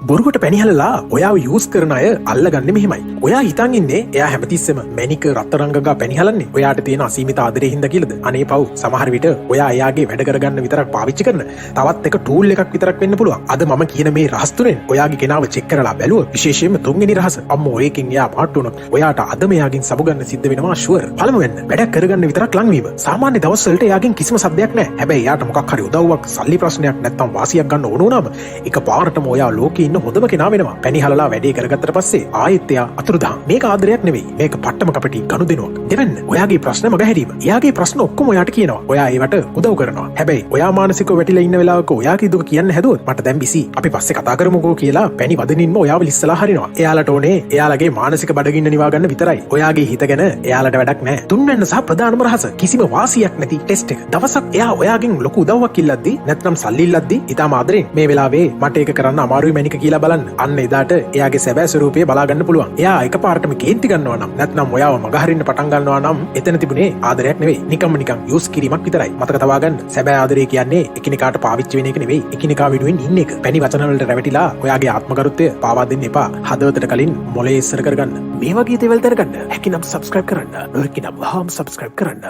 බොරුවට පැනිහලලා ඔයාව යූස් කරන අය අල්ලගන්න මෙහෙමයි. ඔයා හිතන් ඉන්නේ එයා හැමතිස්සෙම මැනික රත්තරංගගා පැනිහලන්නේ ඔයාට තියෙන අසීමිත ආදරේ හින්දා කියලාද? අනේ පව්. සමහර විට ඔයා එයාගේ වැඩ කරගන්න විතරක් පාවිච්චි කරන තවත් එක ටූල් එකක් විතරක් වෙන්න පුළුවන්. අද මම කියන මේ රහස් තුනෙන් ඔයාගේ කෙනාව චෙක් කරලා බැලුවා. විශේෂයෙන්ම තුන්වෙනි රහස. අම්මෝ ඒකෙන් එයා පාට් වුණොත් ඔයාට අදම එයාගෙන් සබු ගන්න සිද්ධ වෙනවා ෂුවර්. පළමුවෙන් වැඩක් කරගන්න විතරක් ලං වීම. සාමාන්‍ය දවස්වලට එයාගෙන් කිසිම සද්දයක් නැහැ. හැබැයි එයාට මොකක් හරි උදව්වක් සල්ලි ප්‍රශ්නයක් නැත්තම් වාසියක් ගන්න ඕන වුණාම එක පාරටම ඔයා ලෝකේ ඉන්න හොඳම කෙනා වෙනවා. පැනිහලලා වැඩේ කරගත්තට පස්සේ ආයෙත් එයා අතුරුදහන්. මේක ආදරයක් නෙවෙයි. මේක පට්ටම කපටි ගනුදෙනුවක්. දෙවන්න ඔයාගේ ප්‍රශ්න මගහැරීම. එයාගේ ප්‍රශ්න ඔක්කොම ඔයාට කියනවා. ඔයා ඒවට උදව් කරනවා. හැබැයි ඔයා මානසිකව වැටිලා ඉන්න වෙලාවක ඔයාගේ දුක කියන්න හැදුවොත් මට දැන් බිසි. අපි පස්සේ කතා කරමුකෝ කියලා පැණි වදනින්ම ඔයාව ලිස්සලා හරිනවා. එයාලට ඕනේ එයාලගේ මානසික බඩගින්න නිවා ගන්න විතරයි. ඔයාගේ හිත ගැන එයාලට වැඩක් නැහැ. තුන්වැන්න සහ ප්‍රධානම රහස කිසිම වාසියක් නැති ටෙස්ට් එක. දවසක් එයා ඔයාගෙන් ලොකු උදව්වක් ඉල්ලද්දි නැත්නම් සල්ලි ඉල්ලද්දි ඊටම ආදරෙන් මේ වෙලාවේ මට ඒක කරන්න අමාරුයි මැනික කියලා බලන්න. අන්න එදාට එයාගේ සැබෑ ස්වරූපය බලා ගන්න පුළුවන්. එයා එකපාරටම කේන්ති ගන්නවා නම් නැත්නම් ඔයාව මගහරින්න පටන් ගන්නවා නම් එතන තිබුණේ ආදරයක් නෙවෙයි. නිකම්ම නිකන් යූස් කිරීමක් විතරයි. මතක තබා ගන්න. සැබෑ ආදරය කියන්නේ එකිනෙකාට පාවිච්චි වෙන එක නෙවෙයි. එකිනෙකා වෙනුවෙන් ඉන්න එක. පැණි වචන වලට රැවටිලා ඔයාගේ ආත්මගරුත්වය පාවා දෙන්න එපා. හදවතට කලින් මොලේ ඉස්සර කරගන්න. මේ වගේ දේවල් දැනගන්න හැකිනම් subscribe කරන්න. නොහැකිනම් වහාම subscribe කරන්න.